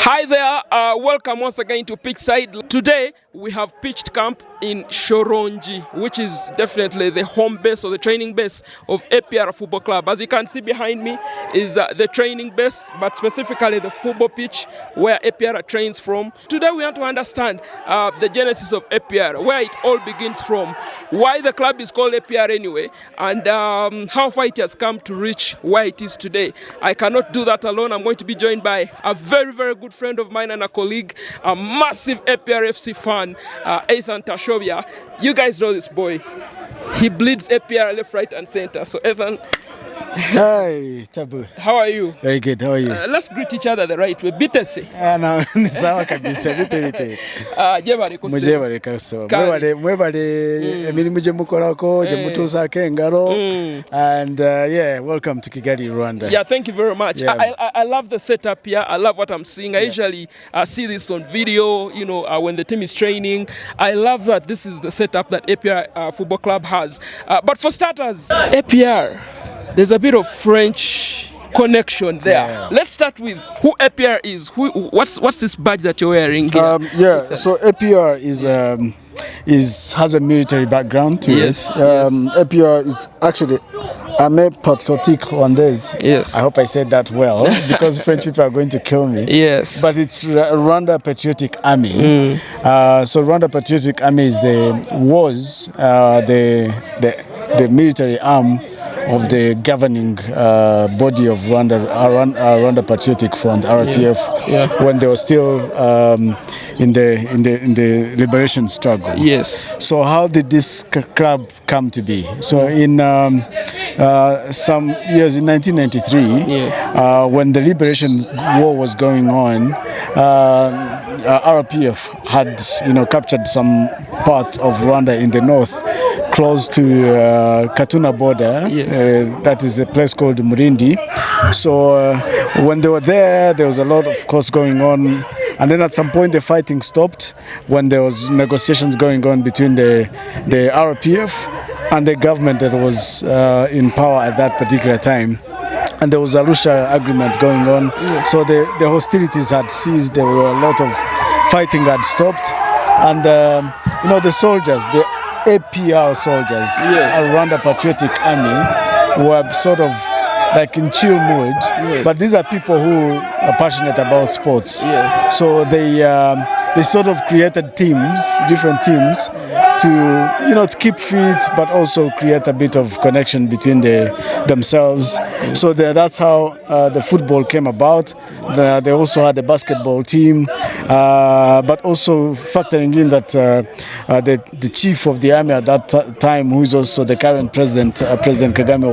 Hi there, welcome once again to Pitchside. Today we have pitched camp in Shorongi, which is definitely the home base or the training base of APR Football Club. As you can see behind me is the training base, but specifically the football pitch where APR trains from. Today we want to understand the genesis of APR, where it all begins from, why the club is called APR anyway, and how far it has come to reach where it is today. I cannot do that alone. I'm going to be joined by a very, very good friend of mine and a colleague, a massive APR FC fan, Athan Tashobya. You guys know this boy. He bleeds APR left, right, and center. So, Athan. Hi, Tabu. How are you? Very good. How are you? Let's greet each other the right way. Bitese. No, ni sawa kabisa. Bite. Jebari kose. Mujebari kabisa. Mwebale emirimu gye mukolako gye mutuusaako engalo. And yeah, welcome to Kigali, Rwanda. Yeah, thank you very much. Yeah. I love the setup here. I love what I'm seeing. I usually see this on video, when the team is training. I love that this is the setup that APR Football Club has. But for starters, APR, there's a bit of French connection there. Yeah. Let's start with who APR is. What's this badge that you're wearing here? So APR has a military background to it. APR is actually Armée Patriotique Rwandaise. Yes. I hope I said that well because French people are going to kill me. Yes. But it's Rwanda Patriotic Army. So Rwanda Patriotic Army was the military arm of the governing body of Rwanda Patriotic Front, RPF, when they were still in the liberation struggle. Yes. So how did this club come to be? So in some years in 1993, when the liberation war was going on, RPF had captured some part of Rwanda in the north, close to Katuna border. That is a place called Murindi. So when they were there was a lot of course going on, and then at some point the fighting stopped when there was negotiations going on between the RPF and the government that was in power at that particular time. And there was a Arusha agreement going on. So the hostilities had ceased. There were a lot of fighting had stopped, and the soldiers, the APR soldiers, Rwanda Patriotic Army, were sort of like in chill mood. But these are people who are passionate about sports. So they sort of created teams, different teams, to keep fit, but also create a bit of connection between themselves. So that's how the football came about. They also had a basketball team, but also factoring in that the chief of the army at that time, who is also the current president, President Kagame,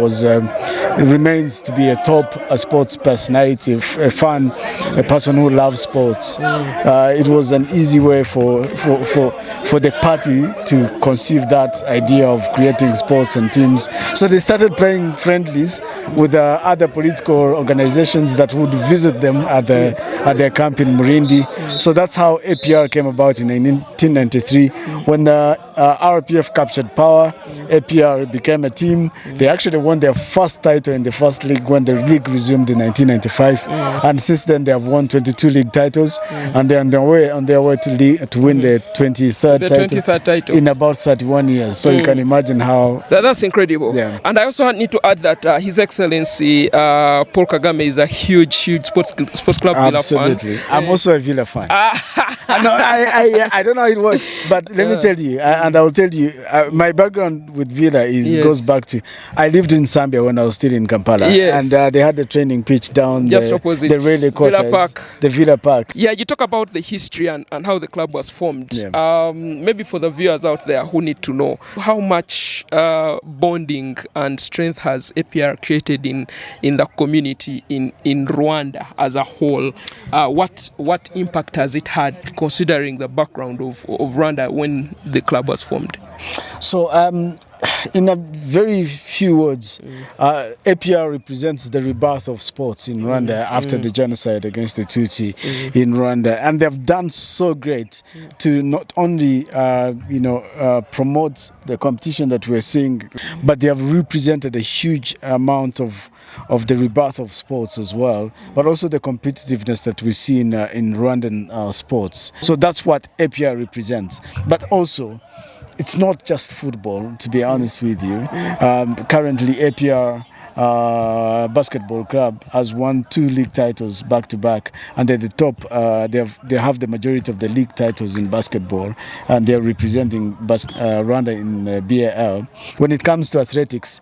remains to be a top sports personality, a fan, a person who loves sports. It was an easy way for the party to conceive that idea of creating sports and teams. So they started playing friendlies with other political organizations that would visit them at their camp in Murindi. So that's how APR came about in 1993. When the RPF captured power, APR became a team. They actually won their first title in the first league when the league resumed in 1995. And since then they have won 22 league titles, and they're on their way to win the 23rd title in about 31 years. So you can imagine how... That's incredible. Yeah. And I also need to add that His Excellency Paul Kagame is a huge sports club Villa fan. Absolutely. I'm also a Villa fan. I don't know how it works, but let me tell you, and I will tell you, my background with Villa goes back to, I lived in Zambia when I was still in Kampala, and they had the training pitch down just opposite the railway quarters, the Villa Park. Yeah, you talk about the history and how the club was formed. Maybe for the viewers out there who need to know, how much bonding and strength has APR created in the community in Rwanda as a whole? What impact has it had, considering the background of Rwanda when the club was formed? So In a very few words, APR represents the rebirth of sports in Rwanda after the genocide against the Tutsi in Rwanda, and they've done so great to not only promote the competition that we're seeing, but they have represented a huge amount of the rebirth of sports as well, but also the competitiveness that we see in Rwandan sports. So that's what APR represents. But also, it's not just football, to be honest with you. Currently, APR Basketball Club has won 2 league titles back to back, and at the top, they have the majority of the league titles in basketball, and they're representing Rwanda in BAL. When it comes to athletics,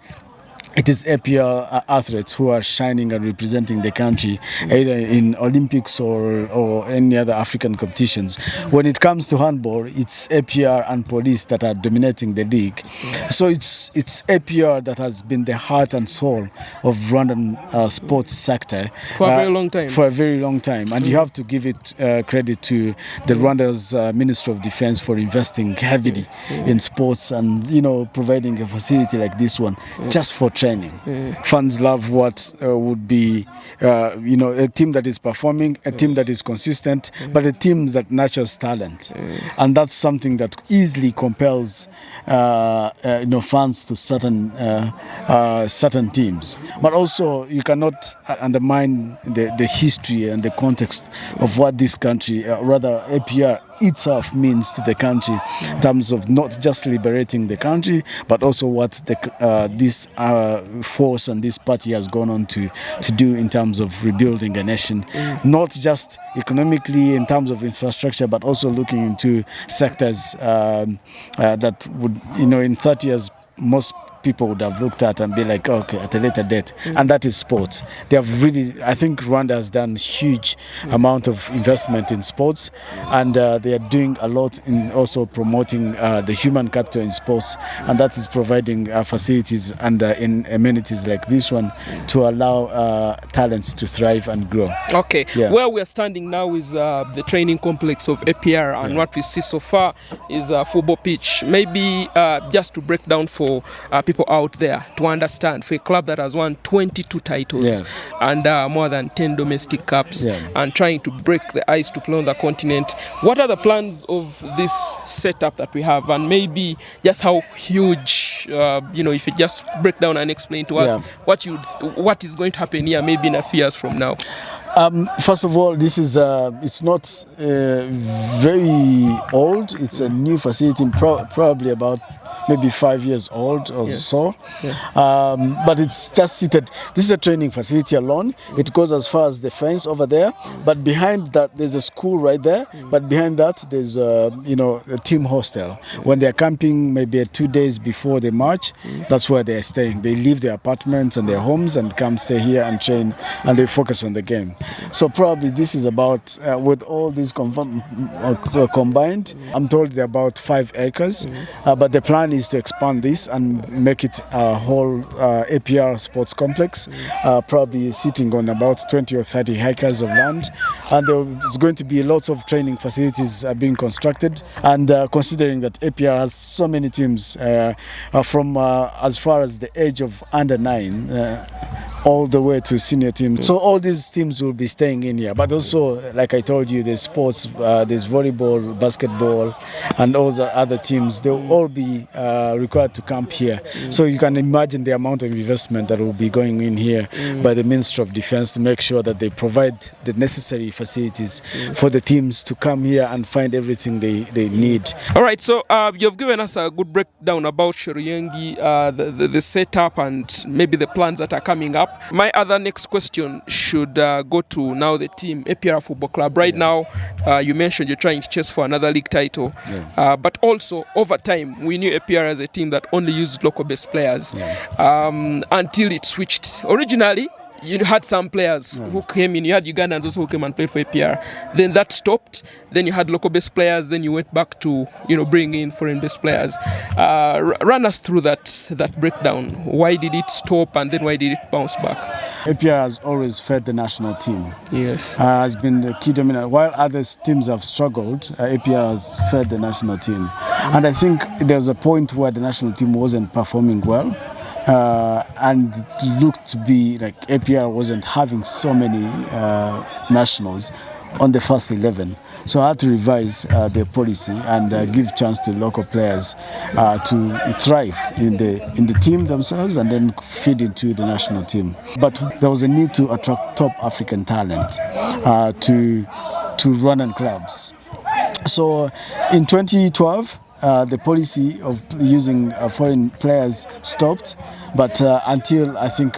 it is APR athletes who are shining and representing the country, either in Olympics or any other African competitions. When it comes to handball, it's APR and police that are dominating the league. So it's APR that has been the heart and soul of Rwandan sports sector for a very long time. For a very long time, and you have to give it credit to the Rwanda's Ministry of Defense for investing heavily in sports and providing a facility like this one just for training. Fans love what would be a team that is performing, a team that is consistent, but a team that nurtures talent, and that's something that easily compels fans to certain teams. But also, you cannot undermine the history and the context of what this country, rather APR itself, means to the country in terms of not just liberating the country, but also what this force and this party has gone on to do in terms of rebuilding a nation, not just economically in terms of infrastructure, but also looking into sectors that would, in 30 years, most people would have looked at and be like, okay, at a later date. And that is sports. They have really, I think Rwanda has done huge amount of investment in sports, and they are doing a lot in also promoting the human capital in sports, and that is providing facilities and in amenities like this one to allow talents to thrive and grow. Okay, where we are standing now is the training complex of APR, and what we see so far is a football pitch. Maybe just to break down for people out there to understand, for a club that has won 22 titles and more than 10 domestic cups and trying to break the ice to play on the continent, what are the plans of this setup that we have, and maybe just how huge, if you just break down and explain to us what is going to happen here maybe in a few years from now? First of all, this is it's not very old. It's a new facility, probably about maybe 5 years old or so. But it's just seated. This is a training facility alone. It goes as far as the fence over there. But behind that, there's a school right there. But behind that, there's a team hostel. When they're camping, maybe 2 days before the march, that's where they're staying. They leave their apartments and their homes and come stay here and train, and they focus on the game. So probably this is about, with all these combined, I'm told they're about 5 acres. But the plan is to expand this and make it a whole APR sports complex, probably sitting on about 20 or 30 acres of land. And there's going to be lots of training facilities being constructed. And considering that APR has so many teams from as far as the age of under 9, all the way to senior teams. So all these teams will be staying in here. But also, like I told you, there's sports, there's volleyball, basketball, and all the other teams. They will all be required to camp here. So you can imagine the amount of investment that will be going in here by the Ministry of Defense to make sure that they provide the necessary facilities for the teams to come here and find everything they need. All right, so you've given us a good breakdown about Shoruyengi, the setup, and maybe the plans that are coming up. My other next question should go to now the team, APR Football Club. Right now, you mentioned you're trying to chase for another league title, but also over time, we knew APR as a team that only used local-based players until it switched. Originally, you had some players who came in. You had Ugandans also who came and played for APR. Then that stopped. Then you had local-based players. Then you went back to bring in foreign-based players. Run us through that breakdown. Why did it stop, and then why did it bounce back? APR has always fed the national team. Yes, has been the key dominant. While other teams have struggled, APR has fed the national team. And I think there's a point where the national team wasn't performing well. And it looked to be like APR wasn't having so many nationals on the first 11. So I had to revise their policy and give chance to local players to thrive in the team themselves and then feed into the national team. But there was a need to attract top African talent to Rwandan clubs. So in 2012, the policy of using foreign players stopped, but until I think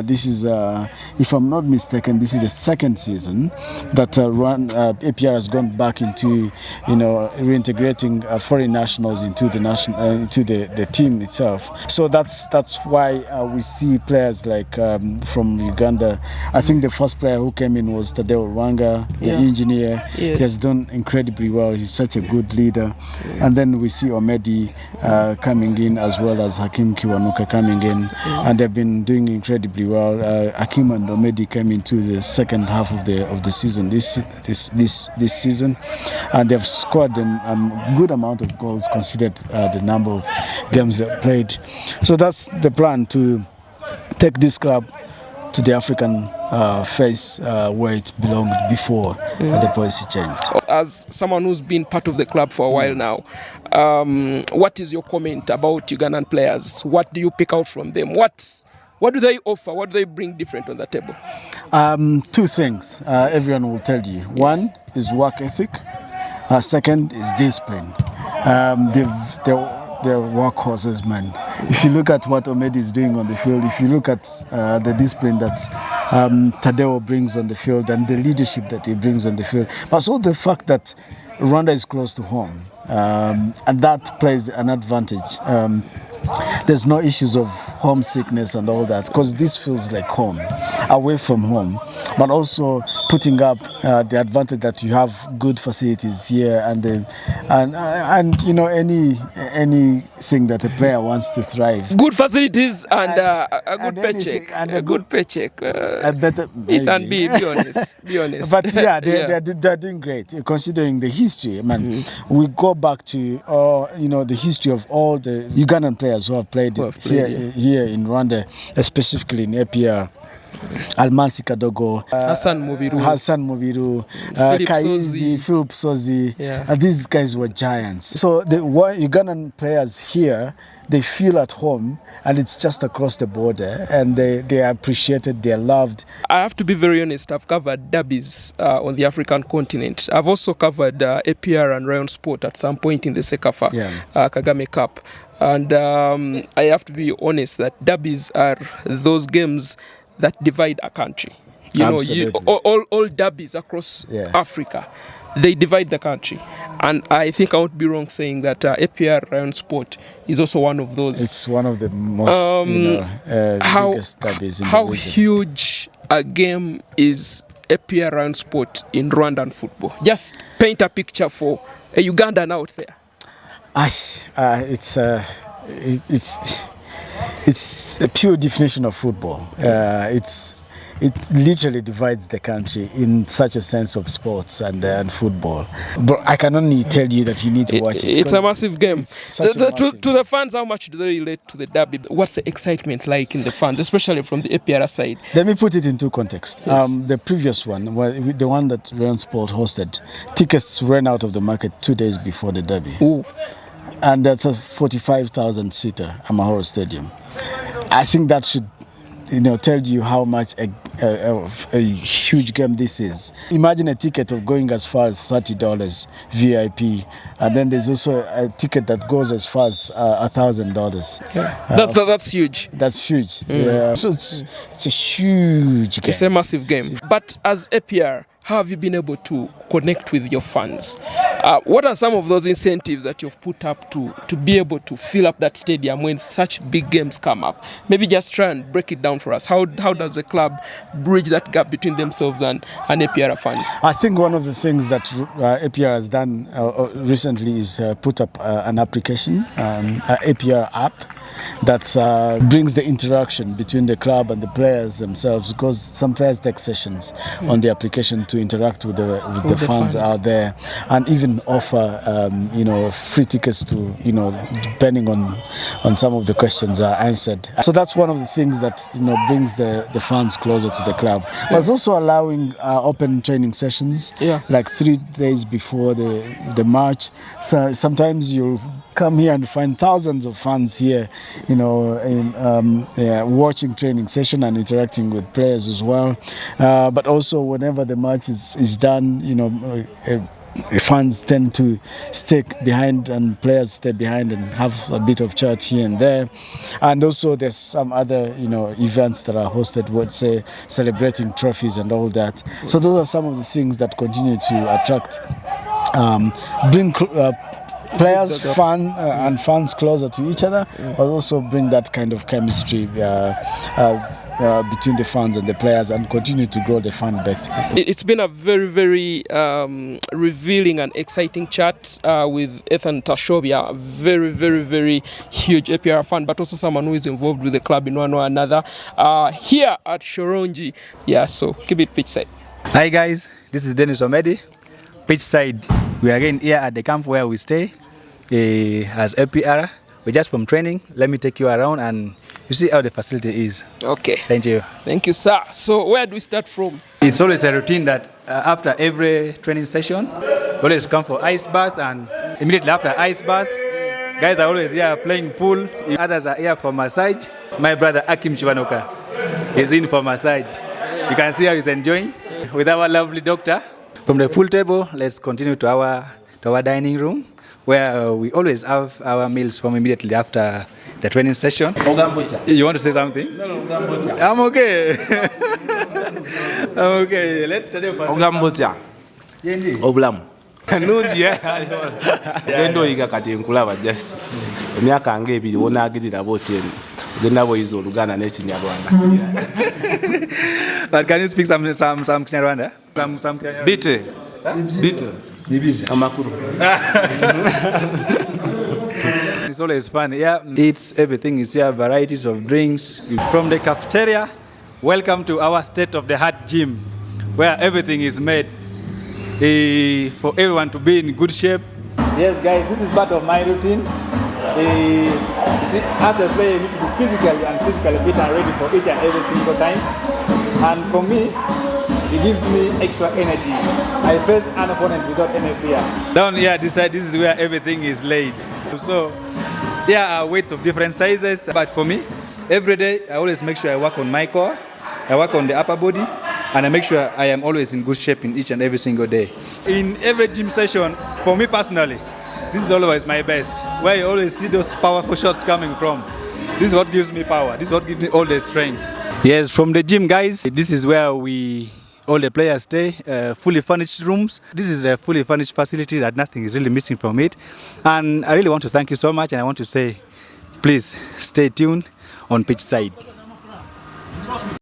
this is, if I'm not mistaken, this is the second season that APR has gone back into, reintegrating foreign nationals into the team itself. So that's why we see players like from Uganda. I think the first player who came in was Rwanda, the engineer. Yes. He has done incredibly well. He's such a good leader, and then we see Omedi coming in, as well as Hakim Kiwanuka coming in, and they've been doing incredibly well. Hakim and Omedi came into the second half of the season this season, and they've scored a good amount of goals considered the number of games they played. So that's the plan, to take this club to the African face where it belonged before the policy changed. As someone who's been part of the club for a while now, what is your comment about Ugandan players? What do you pick out from them? What do they offer? What do they bring different on the table? Two things everyone will tell you. One is work ethic. Second is discipline. They're workhorses, man. If you look at what Omedi is doing on the field, if you look at the discipline that Tadeo brings on the field and the leadership that he brings on the field, but also the fact that Rwanda is close to home, and that plays an advantage. There's no issues of homesickness and all that, because this feels like home, away from home, but also putting up the advantage that you have good facilities here, and anything that a player wants to thrive. Good facilities and a good paycheck. A good paycheck. A better. Ethan, be honest. Be honest. But yeah, they're doing great, considering the history. Man, we go back to the history of all the Ugandan players who have played here in Rwanda, specifically in APR. Almansi Kadogo, Hassan Mubiru, Kaizi, Philip Sozi. These guys were giants. So the Ugandan players here, they feel at home, and it's just across the border, and they are appreciated, they are loved. I have to be very honest, I've covered derbies on the African continent. I've also covered APR and Rayon Sport at some point in the Sekafa Kagame Cup. And I have to be honest that derbies are those games that divide a country. All derbies across Africa, they divide the country. And I think I won't be wrong saying that APR Rayon Sport is also one of those. It's one of the most biggest derbies in the region. How huge a game is APR Rayon Sport in Rwandan football? Just paint a picture for a Ugandan out there. It's a pure definition of football. It literally divides the country in such a sense of sports and football. But I can only tell you that you need to watch it. It's a massive game. To the fans, how much do they relate to the derby? What's the excitement like in the fans, especially from the APR side? Let me put it into context. Yes. The previous one, the one that Rayon Sport hosted, tickets ran out of the market 2 days before the derby. Ooh. And that's a 45,000 seater Amahoro Stadium. I think that should tell you how much a huge game this is. Imagine a ticket of going as far as $30 VIP, and then there's also a ticket that goes as far as $1,000. That's huge. That's huge. Yeah. So it's a huge game. It's a massive game. But as APR, how have you been able to connect with your fans? What are some of those incentives that you've put up to be able to fill up that stadium when such big games come up? Maybe just try and break it down for us. How does the club bridge that gap between themselves and APR fans? I think one of the things that APR has done recently is put up an application, an APR app, that brings the interaction between the club and the players themselves, because some players take sessions on the application to interact with the fans out there, and even offer free tickets to, depending on some of the questions are answered. So that's one of the things that brings the fans closer to the club. But it's also allowing open training sessions, like 3 days before the match. So sometimes you'll come here and find thousands of fans here, watching training session and interacting with players as well. But also whenever the match is done, fans tend to stick behind and players stay behind and have a bit of chat here and there. And also there's some other events that are hosted, let's say celebrating trophies and all that. So those are some of the things that continue to attract, bring players, and fans closer to each other, but also bring that kind of chemistry between the fans and the players, and continue to grow the fan base. It's been a very, very revealing and exciting chat with Athan Tashobya, a very, very, very huge APR fan, but also someone who is involved with the club in one or another here at Shorungi. Yeah, so keep it pitchside. Hi guys, this is Denis Omedi, pitchside. We are again here at the camp where we stay as APR. We're just from training. Let me take you around and you see how the facility is. Okay. Thank you. Thank you, sir. So where do we start from? It's always a routine that after every training session, we always come for ice bath, and immediately after ice bath, guys are always here playing pool. Others are here for massage. My brother Akim Chivanoka is in for massage. You can see how he's enjoying with our lovely doctor. From the pool table, let's continue to our dining room, where we always have our meals from immediately after the training session. You want to say something? No, I'm okay. I'm okay. Let's tell you first. Oblam. Endo iga kati nkulaba just emyaka angebiri wona agirira boteni genda boyizo Luganda n'Ekinyarwanda. But can you speak some Kinyarwanda? Some Kinyarwanda. Bite. Nibizi amakuru. It's always fun. Yeah, it's everything is here, varieties of drinks from the cafeteria. Welcome to our state-of-the-art gym, where everything is made for everyone to be in good shape. Yes, guys, this is part of my routine. You see, as a player, you need to be physically fit and ready for each and every single time. And for me, it gives me extra energy. I face an opponent without any fear. Down here, this side, this is where everything is laid. So, yeah, weights of different sizes. But for me, every day, I always make sure I work on my core, I work on the upper body, and I make sure I am always in good shape in each and every single day. In every gym session, for me personally, this is always my best, where you always see those powerful shots coming from. This is what gives me power. This is what gives me all the strength. Yes, from the gym, guys, this is where all the players stay, fully furnished rooms. This is a fully furnished facility that nothing is really missing from it. And I really want to thank you so much, and I want to say, please stay tuned on Pitchside.